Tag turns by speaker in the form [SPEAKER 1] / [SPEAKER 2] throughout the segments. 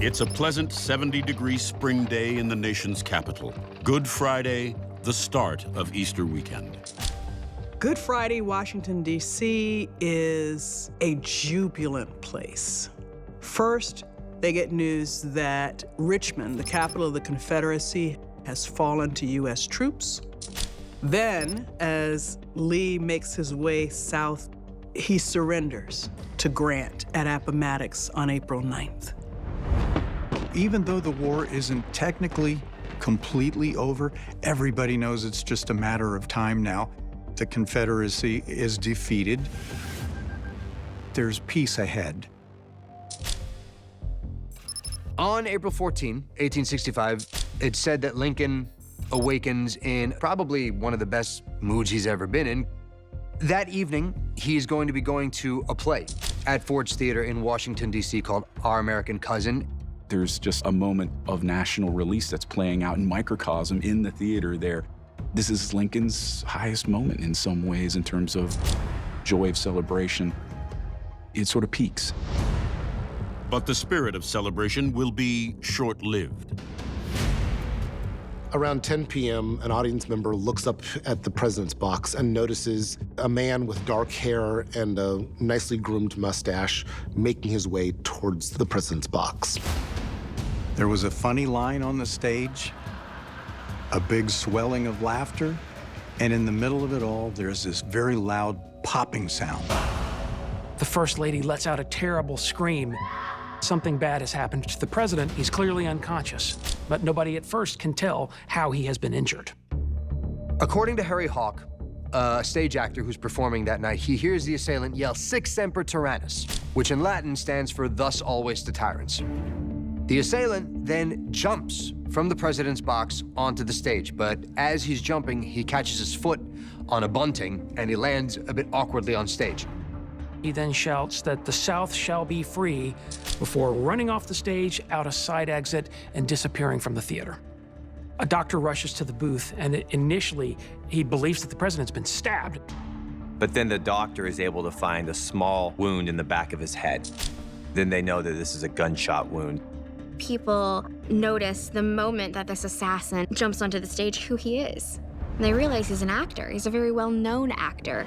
[SPEAKER 1] It's a pleasant 70-degree spring day in the nation's capital. Good Friday, the start of Easter weekend.
[SPEAKER 2] Good Friday, Washington, D.C. is a jubilant place. First, they get news that Richmond, the capital of the Confederacy, has fallen to U.S. troops. Then, as Lee makes his way south, he surrenders to Grant at Appomattox on April 9th.
[SPEAKER 3] Even though the war isn't technically completely over, everybody knows it's just a matter of time now. The Confederacy is defeated. There's peace ahead.
[SPEAKER 4] On April 14, 1865, it's said that Lincoln awakens in probably one of the best moods he's ever been in. That evening, he's going to be going to a play at Ford's Theater in Washington, D.C. called Our American Cousin.
[SPEAKER 5] There's just a moment of national release that's playing out in microcosm in the theater there. This is Lincoln's highest moment in some ways in terms of joy of celebration. It sort of peaks.
[SPEAKER 1] But the spirit of celebration will be short-lived.
[SPEAKER 6] Around 10 p.m., an audience member looks up at the president's box and notices a man with dark hair and a nicely groomed mustache making his way towards the president's box.
[SPEAKER 3] There was a funny line on the stage, a big swelling of laughter, and in the middle of it all, there's this very loud popping sound.
[SPEAKER 7] The First Lady lets out a terrible scream. Something bad has happened to the president. He's clearly unconscious, but nobody at first can tell how he has been injured.
[SPEAKER 4] According to Harry Hawk, a stage actor who's performing that night, he hears the assailant yell, "Sic semper tyrannis," which in Latin stands for "thus always to tyrants." The assailant then jumps from the president's box onto the stage, but as he's jumping, he catches his foot on a bunting and he lands a bit awkwardly on stage.
[SPEAKER 7] He then shouts that the South shall be free before running off the stage, out a side exit, and disappearing from the theater. A doctor rushes to the booth, and initially, he believes that the president's been stabbed.
[SPEAKER 8] But then the doctor is able to find a small wound in the back of his head. Then they know that this is a gunshot wound.
[SPEAKER 9] People notice the moment that this assassin jumps onto the stage who he is. And they realize he's an actor. He's a very well-known actor.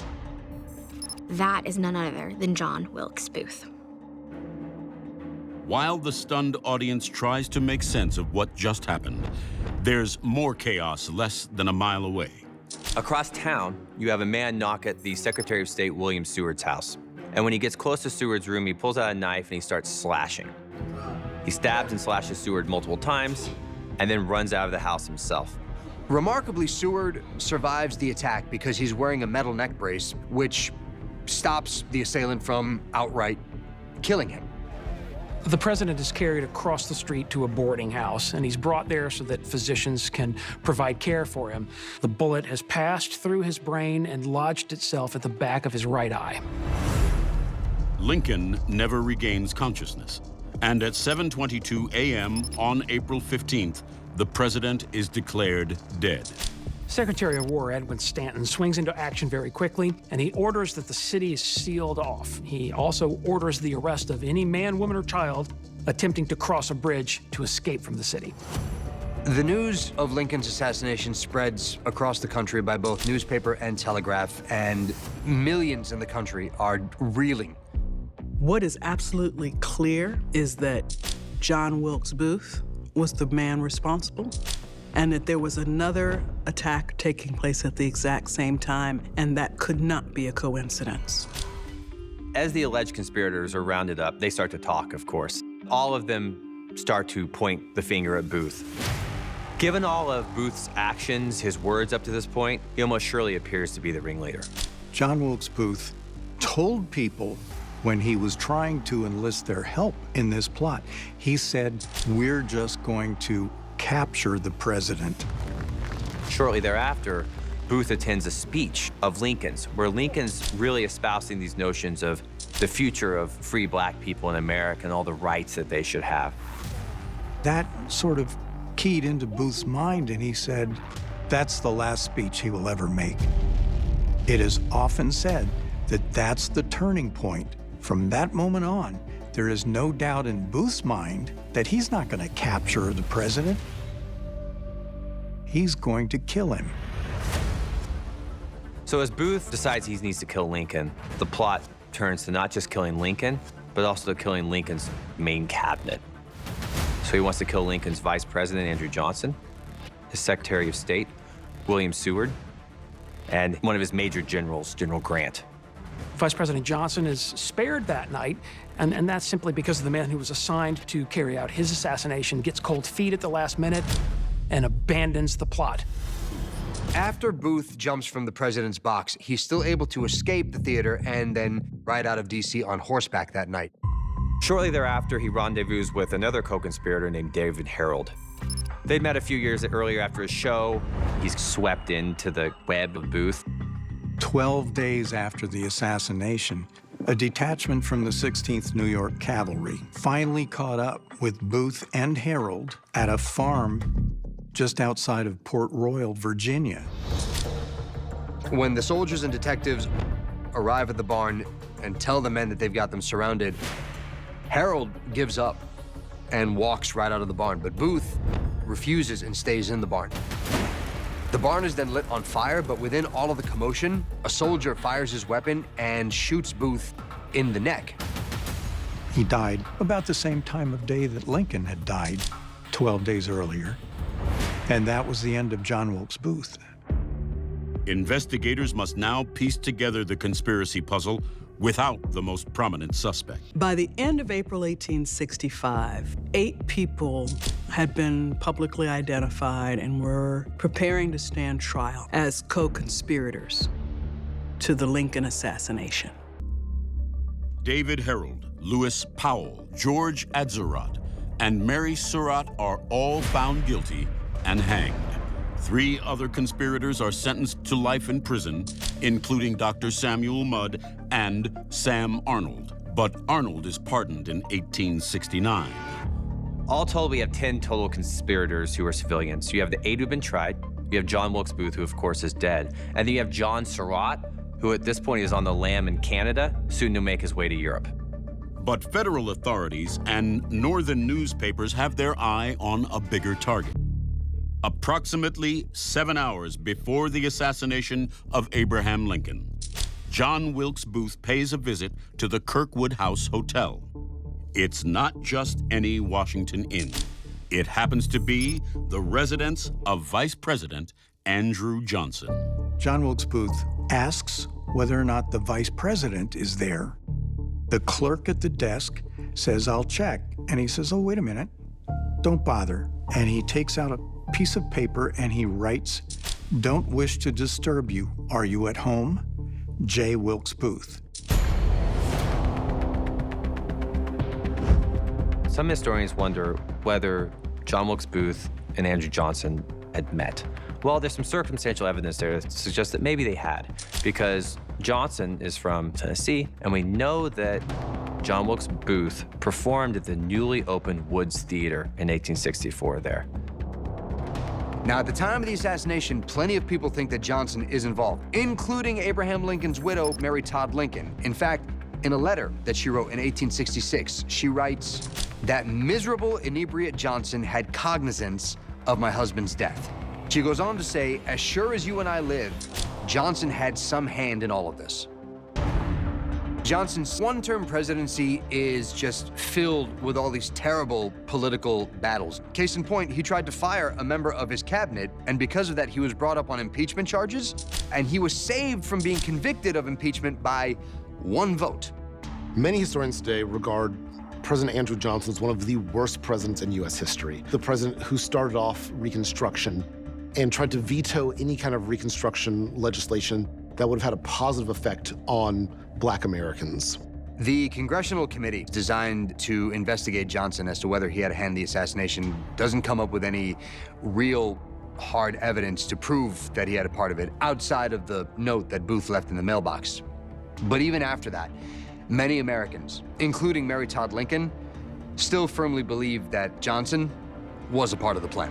[SPEAKER 9] That is none other than John Wilkes Booth.
[SPEAKER 1] While the stunned audience tries to make sense of what just happened, there's more chaos less than a mile away.
[SPEAKER 8] Across town, you have a man knock at the Secretary of State William Seward's house. And when he gets close to Seward's room, he pulls out a knife and he starts slashing. He stabs and slashes Seward multiple times and then runs out of the house himself.
[SPEAKER 4] Remarkably, Seward survives the attack because he's wearing a metal neck brace, which stops the assailant from outright killing him.
[SPEAKER 7] The president is carried across the street to a boarding house, and he's brought there so that physicians can provide care for him. The bullet has passed through his brain and lodged itself at the back of his right eye.
[SPEAKER 1] Lincoln never regains consciousness. And at 7:22 a.m. on April 15th, the president is declared dead.
[SPEAKER 7] Secretary of War Edwin Stanton swings into action very quickly, and he orders that the city is sealed off. He also orders the arrest of any man, woman, or child attempting to cross a bridge to escape from the city.
[SPEAKER 4] The news of Lincoln's assassination spreads across the country by both newspaper and telegraph, and millions in the country are reeling.
[SPEAKER 2] What is absolutely clear is that John Wilkes Booth was the man responsible, and that there was another attack taking place at the exact same time, and that could not be a coincidence.
[SPEAKER 8] As the alleged conspirators are rounded up, they start to talk, of course. All of them start to point the finger at Booth. Given all of Booth's actions, his words up to this point, he almost surely appears to be the ringleader.
[SPEAKER 3] John Wilkes Booth told people when he was trying to enlist their help in this plot, he said, "We're just going to capture the president."
[SPEAKER 8] Shortly thereafter, Booth attends a speech of Lincoln's, where Lincoln's really espousing these notions of the future of free black people in America and all the rights that they should have.
[SPEAKER 3] That sort of keyed into Booth's mind, and he said, that's the last speech he will ever make. It is often said that that's the turning point. From that moment on, There is no doubt in Booth's mind that he's not going to capture the president. He's going to kill him.
[SPEAKER 8] So as Booth decides he needs to kill Lincoln, the plot turns to not just killing Lincoln, but also to killing Lincoln's main cabinet. So he wants to kill Lincoln's Vice President, Andrew Johnson, his Secretary of State, William Seward, and one of his major generals, General Grant.
[SPEAKER 7] Vice President Johnson is spared that night, and that's simply because the man who was assigned to carry out his assassination gets cold feet at the last minute and abandons the plot.
[SPEAKER 4] After Booth jumps from the president's box, he's still able to escape the theater and then ride out of D.C. on horseback that night.
[SPEAKER 8] Shortly thereafter, he rendezvous with another co-conspirator named David Harold. They'd met a few years earlier after his show. He's swept into the web of Booth.
[SPEAKER 3] 12 days after the assassination, a detachment from the 16th New York Cavalry finally caught up with Booth and Harold at a farm just outside of Port Royal, Virginia.
[SPEAKER 4] When the soldiers and detectives arrive at the barn and tell the men that they've got them surrounded, Harold gives up and walks right out of the barn, but Booth refuses and stays in the barn. The barn is then lit on fire, but within all of the commotion, a soldier fires his weapon and shoots Booth in the neck.
[SPEAKER 3] He died about the same time of day that Lincoln had died, 12 days earlier. And that was the end of John Wilkes Booth.
[SPEAKER 1] Investigators must now piece together the conspiracy puzzle without the most prominent suspect.
[SPEAKER 2] By the end of April 1865, 8 people had been publicly identified and were preparing to stand trial as co-conspirators to the Lincoln assassination.
[SPEAKER 1] David Harold, Lewis Powell, George Atzerodt, and Mary Surratt are all found guilty and hanged. 3 other conspirators are sentenced to life in prison, including Dr. Samuel Mudd and Sam Arnold. But Arnold is pardoned in 1869.
[SPEAKER 8] All told, we have 10 total conspirators who are civilians. You have the 8 who've been tried. You have John Wilkes Booth, who of course is dead. And then you have John Surratt, who at this point is on the lam in Canada, soon to make his way to Europe.
[SPEAKER 1] But federal authorities and northern newspapers have their eye on a bigger target. Approximately 7 hours before the assassination of Abraham Lincoln, John Wilkes Booth pays a visit to the Kirkwood House Hotel. It's not just any Washington Inn. It happens to be the residence of Vice President Andrew Johnson.
[SPEAKER 3] John Wilkes Booth asks whether or not the vice president is there. The clerk at the desk says, "I'll check." And he says, "Oh, wait a minute, don't bother." And he takes out a piece of paper and he writes, "Don't wish to disturb you. Are you at home? J. Wilkes Booth."
[SPEAKER 8] Some historians wonder whether John Wilkes Booth and Andrew Johnson had met. Well, there's some circumstantial evidence there that suggests that maybe they had, because Johnson is from Tennessee, and we know that John Wilkes Booth performed at the newly opened Woods Theater in 1864 there.
[SPEAKER 4] Now, at the time of the assassination, plenty of people think that Johnson is involved, including Abraham Lincoln's widow, Mary Todd Lincoln. In fact, in a letter that she wrote in 1866, she writes, "That miserable inebriate Johnson had cognizance of my husband's death." She goes on to say, "As sure as you and I live, Johnson had some hand in all of this." Johnson's one-term presidency is just filled with all these terrible political battles. Case in point, he tried to fire a member of his cabinet, and because of that, he was brought up on impeachment charges, and he was saved from being convicted of impeachment by 1 vote.
[SPEAKER 6] Many historians today regard President Andrew Johnson as one of the worst presidents in U.S. history. The president who started off Reconstruction and tried to veto any kind of Reconstruction legislation that would have had a positive effect on Black Americans.
[SPEAKER 4] The congressional committee designed to investigate Johnson as to whether he had a hand in the assassination doesn't come up with any real hard evidence to prove that he had a part of it outside of the note that Booth left in the mailbox. But even after that, many Americans, including Mary Todd Lincoln, still firmly believe that Johnson was a part of the plan.